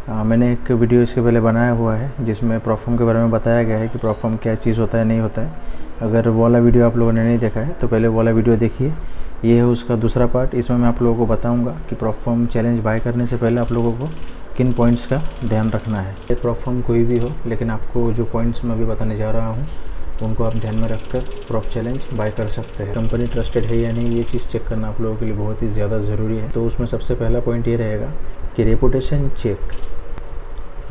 मैंने एक वीडियो इसके पहले बनाया हुआ है जिसमें प्रॉफर्म के बारे में बताया गया है कि प्रॉफर्म क्या चीज़ होता है, नहीं होता है। अगर वो वाला वीडियो आप लोगों ने नहीं देखा है तो पहले वो वाला वीडियो देखिए। ये है उसका दूसरा पार्ट। इसमें मैं आप लोगों को बताऊंगा कि प्रॉफर्म चैलेंज बाय करने से पहले आप लोगों को किन पॉइंट्स का ध्यान रखना है। ये प्रॉफर्म कोई भी हो, लेकिन आपको जो पॉइंट्स मैं अभी बताने जा रहा हूँ उनको आप ध्यान में रखकर प्रॉप चैलेंज बाय कर सकते हैं। कंपनी ट्रस्टेड है या नहीं, ये चीज़ चेक करना आप लोगों के लिए बहुत ही ज़्यादा ज़रूरी है। तो उसमें सबसे पहला पॉइंट ये रहेगा कि रेपुटेशन चेक,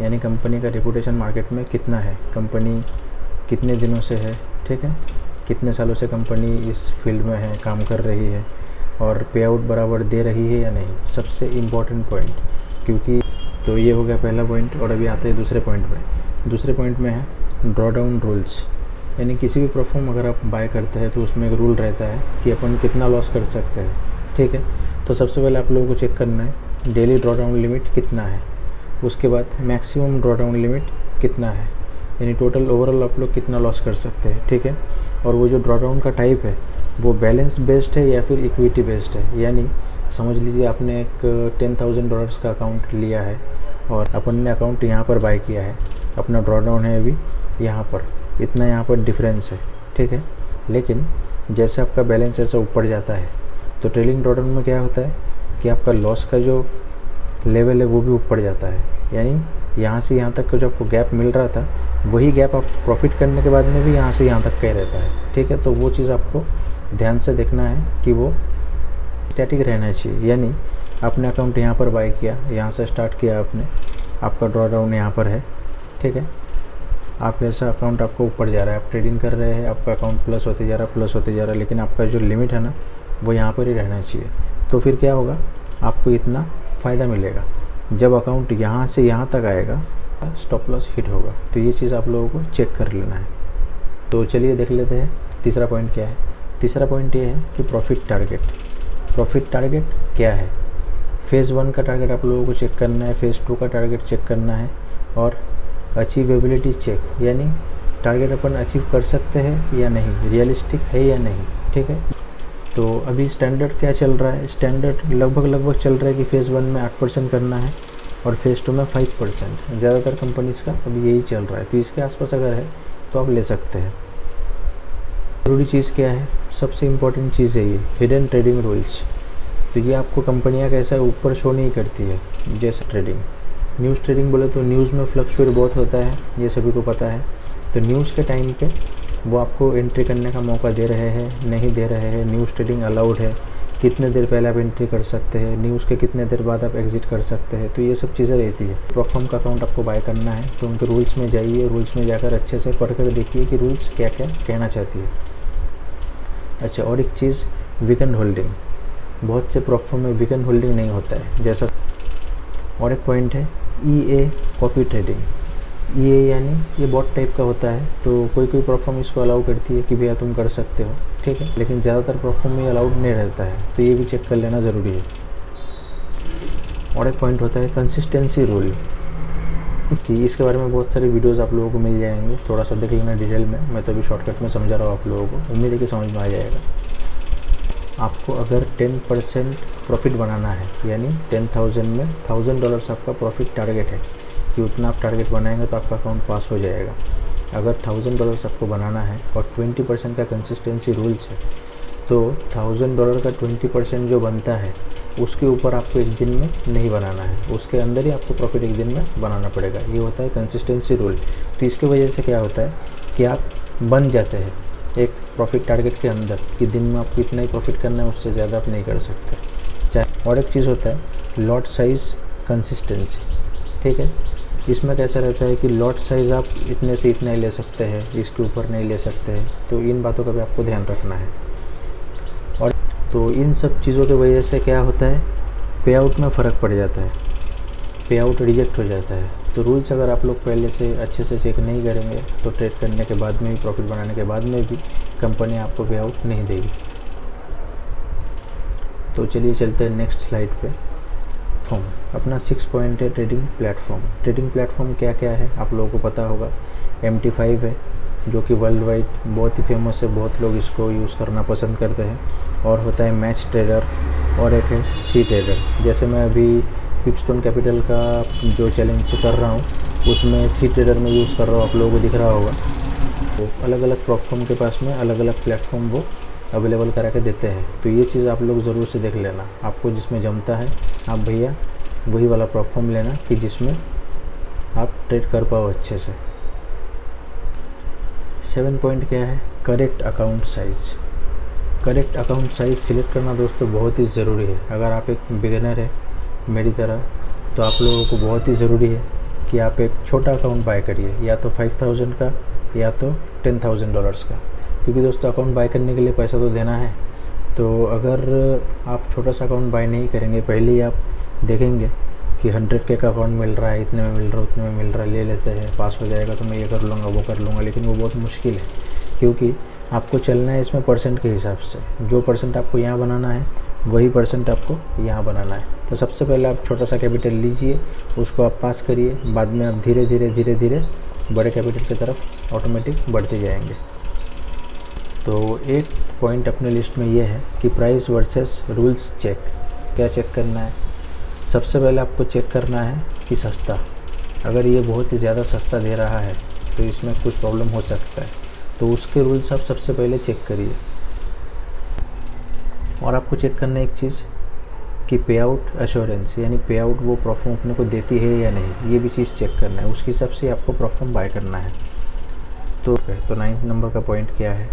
यानी कंपनी का रेपुटेशन मार्केट में कितना है, कंपनी कितने दिनों से है, ठीक है, कितने सालों से कंपनी इस फील्ड में है, काम कर रही है, और पे आउट बराबर दे रही है या नहीं, सबसे इम्पॉर्टेंट पॉइंट। क्योंकि तो ये हो गया पहला पॉइंट। और अभी आते हैं दूसरे पॉइंट पे। दूसरे पॉइंट में है ड्रॉ डाउन रूल्स, यानी किसी भी प्लेटफॉर्म अगर आप बाय करते हैं तो उसमें एक रूल रहता है कि अपन कितना लॉस कर सकते हैं, ठीक है। तो सबसे पहले आप लोगों को चेक करना है डेली ड्रॉ डाउन लिमिट कितना है, उसके बाद मैक्सिमम ड्रॉ डाउन लिमिट कितना है, यानी टोटल ओवरऑल आप लोग कितना लॉस कर सकते हैं, ठीक है। और वो जो ड्रॉ डाउन का टाइप है वो बैलेंस बेस्ड है या फिर इक्विटी बेस्ड है, यानी समझ लीजिए आपने एक $10,000 का अकाउंट लिया है और अपन ने अकाउंट यहाँ पर बाय किया है, अपना ड्रॉ डाउन है अभी यहाँ पर, इतना यहाँ पर डिफरेंस है, ठीक है। लेकिन जैसे आपका बैलेंस ऐसा ऊपर जाता है तो ट्रेलिंग ड्रॉ डाउन में क्या होता है कि आपका लॉस का जो लेवल है वो भी ऊपर जाता है, यानी यहाँ से यहाँ तक का जो आपको गैप मिल रहा था वही गैप आप प्रॉफिट करने के बाद में भी यहाँ से यहाँ तक का ही रहता है, ठीक है। तो वो चीज़ आपको ध्यान से देखना है कि वो स्टैटिक रहना चाहिए, यानी आपने अकाउंट यहाँ पर बाय किया, यहाँ से स्टार्ट किया आपने, आपका ड्रॉ डाउन यहाँ पर है, ठीक है। आप ऐसा अकाउंट आपको ऊपर जा रहा है, आप ट्रेडिंग कर रहे हैं, आपका अकाउंट प्लस होते जा रहा है, लेकिन आपका जो लिमिट है ना वो यहाँ पर ही रहना चाहिए। तो फिर क्या होगा, आपको इतना फ़ायदा मिलेगा। जब अकाउंट यहाँ से यहाँ तक आएगा स्टॉप लॉस हिट होगा। तो ये चीज़ आप लोगों को चेक कर लेना है। तो चलिए देख लेते हैं तीसरा पॉइंट क्या है। तीसरा पॉइंट ये है कि प्रॉफिट टारगेट। प्रॉफिट टारगेट क्या है, फेज़ 1 का टारगेट आप लोगों को चेक करना है, फेज़ 2 का टारगेट चेक करना है, और अचीवेबिलिटी चेक, यानी टारगेट अपन अचीव कर सकते हैं या नहीं, रियलिस्टिक है या नहीं, ठीक है। तो अभी स्टैंडर्ड क्या चल रहा है, स्टैंडर्ड लगभग चल रहा है कि फेज़ 1 में 8% करना है और फेज़ 2 में 5%। ज़्यादातर कंपनीज़ का अभी यही चल रहा है, तो इसके आसपास अगर है तो आप ले सकते हैं। ज़रूरी चीज़ क्या है, सबसे इम्पोर्टेंट चीज़ है ये हिडन ट्रेडिंग रूल्स। तो ये आपको कंपनियाँ कैसा है ऊपर शो नहीं करती है, जैसे ट्रेडिंग, न्यूज़ ट्रेडिंग बोले तो न्यूज़ में फ्लक्चुएट बहुत होता है, ये सभी को पता है। तो न्यूज़ के टाइम पे वो आपको एंट्री करने का मौका दे रहे हैं, नहीं दे रहे हैं, न्यूज़ ट्रेडिंग अलाउड है, कितने देर पहले आप एंट्री कर सकते हैं, न्यूज़ के कितने देर बाद आप एग्जिट कर सकते हैं, तो ये सब चीज़ें रहती है। प्रॉफर्म का अकाउंट आपको बाय करना है तो उनके रूल्स में जाइए, रूल्स में जाकर अच्छे से पढ़ कर देखिए कि रूल्स क्या क्या कहना चाहती है। अच्छा, और एक चीज़ वीकेंड होल्डिंग, बहुत से प्रॉफर्म में वीकेंड होल्डिंग नहीं होता है जैसा। और एक पॉइंट है EA कॉपी ट्रेडिंग। EA यानी ये बॉट टाइप का होता है, तो कोई प्रॉफर्म इसको अलाउ करती है कि भैया तुम कर सकते हो, ठीक है, लेकिन ज़्यादातर प्रॉफर्म में अलाउड नहीं रहता है, तो ये भी चेक कर लेना ज़रूरी है। और एक पॉइंट होता है कंसिस्टेंसी रूल, कि इसके बारे में बहुत सारे वीडियोस आप लोगों को मिल जाएंगे, थोड़ा सा देख लेना डिटेल में। मैं तो अभी शॉर्टकट में समझा रहा हूँ आप लोगों को, उम्मीद है कि समझ में आ जाएगा। आपको अगर 10% प्रॉफिट बनाना है, यानी 10,000 में $1,000 आपका प्रॉफिट टारगेट है कि उतना आप टारगेट बनाएंगे तो आपका अकाउंट पास हो जाएगा। अगर $1,000 आपको बनाना है और 20% का कंसिस्टेंसी रूल्स है, तो $1,000 का 20% जो बनता है उसके ऊपर आपको एक दिन में नहीं बनाना है, उसके अंदर ही आपको प्रॉफिट एक दिन में बनाना पड़ेगा। ये होता है कंसिस्टेंसी रूल। तो इसके वजह से क्या होता है कि आप बन जाते हैं एक प्रॉफिट टारगेट के अंदर कि दिन में आपको इतना ही प्रॉफिट करना है, उससे ज़्यादा आप नहीं कर सकते। चाहे और एक चीज़ होता है लॉट साइज़ कंसिस्टेंसी, ठीक है। इसमें कैसा रहता है कि लॉट साइज़ आप इतने से इतना ही ले सकते हैं, इसके ऊपर नहीं ले सकते हैं, तो इन बातों का भी आपको ध्यान रखना है। और तो इन सब चीज़ों की वजह से क्या होता है, पे आउट में फ़र्क पड़ जाता है, पे आउट रिजेक्ट हो जाता है। तो रूल्स अगर आप लोग पहले से अच्छे से चेक नहीं करेंगे तो ट्रेड करने के बाद में भी, प्रॉफिट बनाने के बाद में भी कंपनी आपको पे आउट नहीं देगी। तो चलिए चलते हैं नेक्स्ट स्लाइड पे। अपना 6 पॉइंट है ट्रेडिंग प्लेटफॉर्म। ट्रेडिंग प्लेटफॉर्म क्या क्या है आप लोगों को पता होगा। MT5 है जो कि वर्ल्ड वाइड बहुत ही फेमस है, बहुत लोग इसको यूज़ करना पसंद करते हैं। और होता है मैच ट्रेडर, और एक है सी ट्रेडर। जैसे मैं अभी पिपस्टोन कैपिटल का जो चैलेंज कर रहा हूँ उसमें सी ट्रेडर में यूज़ कर रहा हूँ, आप लोगों को दिख रहा होगा। तो अलग अलग प्लेटफॉर्म के पास में अलग अलग प्लेटफॉर्म वो अवेलेबल करा के देते हैं। तो ये चीज़ आप लोग ज़रूर से देख लेना, आपको जिसमें जमता है आप भैया वही वाला प्लेटफॉर्म लेना कि जिसमें आप ट्रेड कर पाओ अच्छे से। 7 पॉइंट क्या है, correct account size. Correct account size select करना दोस्तों बहुत ही ज़रूरी है। अगर आप एक बिगिनर है मेरी तरह तो आप लोगों को बहुत ही ज़रूरी है कि आप एक छोटा अकाउंट बाय करिए, या तो 5000 का या तो $10,000 का, क्योंकि दोस्तों अकाउंट बाय करने के लिए पैसा तो देना है। तो अगर आप छोटा सा अकाउंट बाय नहीं करेंगे, पहले ही आप देखेंगे कि 100K का अकाउंट मिल रहा है, इतने में मिल रहा है, उतने में मिल रहा है, ले लेते हैं, पास हो जाएगा तो मैं ये कर लूँगा वो कर लूँगा, लेकिन वो बहुत मुश्किल है, क्योंकि आपको चलना है इसमें परसेंट के हिसाब से। जो परसेंट आपको यहाँ बनाना है वही परसेंट आपको यहाँ बनाना है। तो सबसे पहले आप छोटा सा कैपिटल लीजिए, उसको आप पास करिए, बाद में आप धीरे धीरे बड़े कैपिटल की तरफ ऑटोमेटिक बढ़ते जाएंगे। तो एक पॉइंट अपने लिस्ट में ये है कि प्राइस वर्सेस रूल्स चेक। क्या चेक करना है? सबसे पहले आपको चेक करना है कि सस्ता, अगर ये बहुत ही ज़्यादा सस्ता दे रहा है तो इसमें कुछ प्रॉब्लम हो सकता है, तो उसके रूल्स आप सबसे पहले चेक करिए। और आपको चेक करना है एक चीज़ कि पे आउट एश्योरेंस, यानी पे आउट वो प्लेटफॉर्म अपने को देती है या नहीं, ये भी चीज़ चेक करना है, उसके हिसाब से आपको प्लेटफॉर्म बाय करना है। तो 9 नंबर का पॉइंट क्या है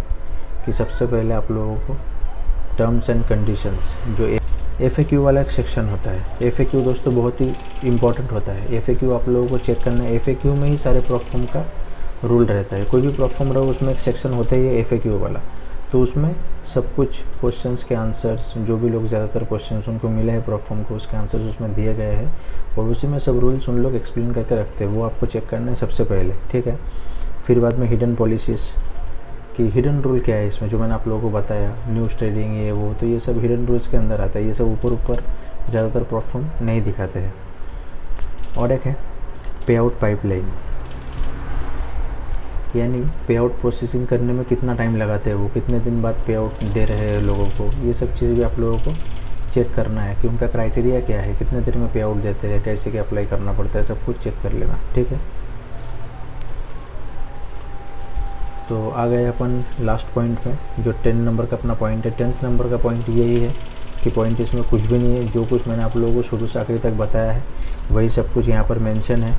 कि सबसे पहले आप लोगों को टर्म्स एंड कंडीशंस, जो FAQ वाला एक सेक्शन होता है। FAQ दोस्तों बहुत ही इम्पॉर्टेंट होता है। FAQ आप लोगों को चेक करना है। FAQ में ही सारे प्लेटफॉर्म का रूल रहता है। कोई भी प्लेटफॉर्म रहो उसमें एक सेक्शन होता है ये FAQ वाला, तो उसमें सब कुछ क्वेश्चंस के आंसर्स, जो भी लोग ज़्यादातर क्वेश्चंस उनको मिले हैं प्लेटफॉर्म को, उसके आंसर्स उसमें दिए गए हैं, और उसी में सब रूल्स उन लोग एक्सप्लेन करके रखते हैं। वो आपको चेक करना है सबसे पहले, ठीक है। फिर बाद में हिडन पॉलिसीज़ कि हिडन रूल क्या है इसमें, जो मैंने आप लोगों को बताया, न्यूज़ ट्रेडिंग ये वो, तो ये सब हिडन रूल्स के अंदर आता है। ये सब ऊपर ज़्यादातर प्लेटफॉर्म नहीं दिखाते हैं। और एक है पे आउट पाइपलाइन, यानी पे आउट प्रोसेसिंग करने में कितना टाइम लगाते हैं वो, कितने दिन बाद पे आउट दे रहे हैं लोगों को, ये सब चीज़ भी आप लोगों को चेक करना है कि उनका क्राइटेरिया क्या है, कितने देर में पे आउट देते हैं, कैसे क्या अप्लाई करना पड़ता है, सब कुछ चेक कर लेना, ठीक है। तो आ गए अपन लास्ट पॉइंट में, जो 10 नंबर का अपना पॉइंट है। 10th नंबर का पॉइंट यही है कि पॉइंट इसमें कुछ भी नहीं है, जो कुछ मैंने आप लोगों को शुरू से आखिरी तक बताया है वही सब कुछ यहाँ पर मेंशन है।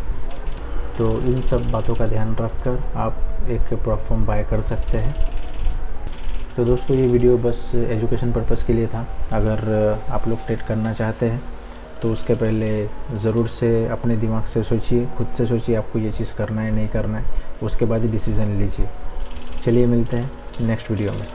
तो इन सब बातों का ध्यान रखकर आप एक प्लेटफॉर्म बाय कर सकते हैं। तो दोस्तों ये वीडियो बस एजुकेशन पर्पज़ के लिए था। अगर आप लोग ट्रेड करना चाहते हैं तो उसके पहले ज़रूर से अपने दिमाग से सोचिए, खुद से सोचिए आपको ये चीज़ करना है नहीं करना है, उसके बाद ही डिसीज़न लीजिए। चलिए मिलते हैं नेक्स्ट वीडियो में।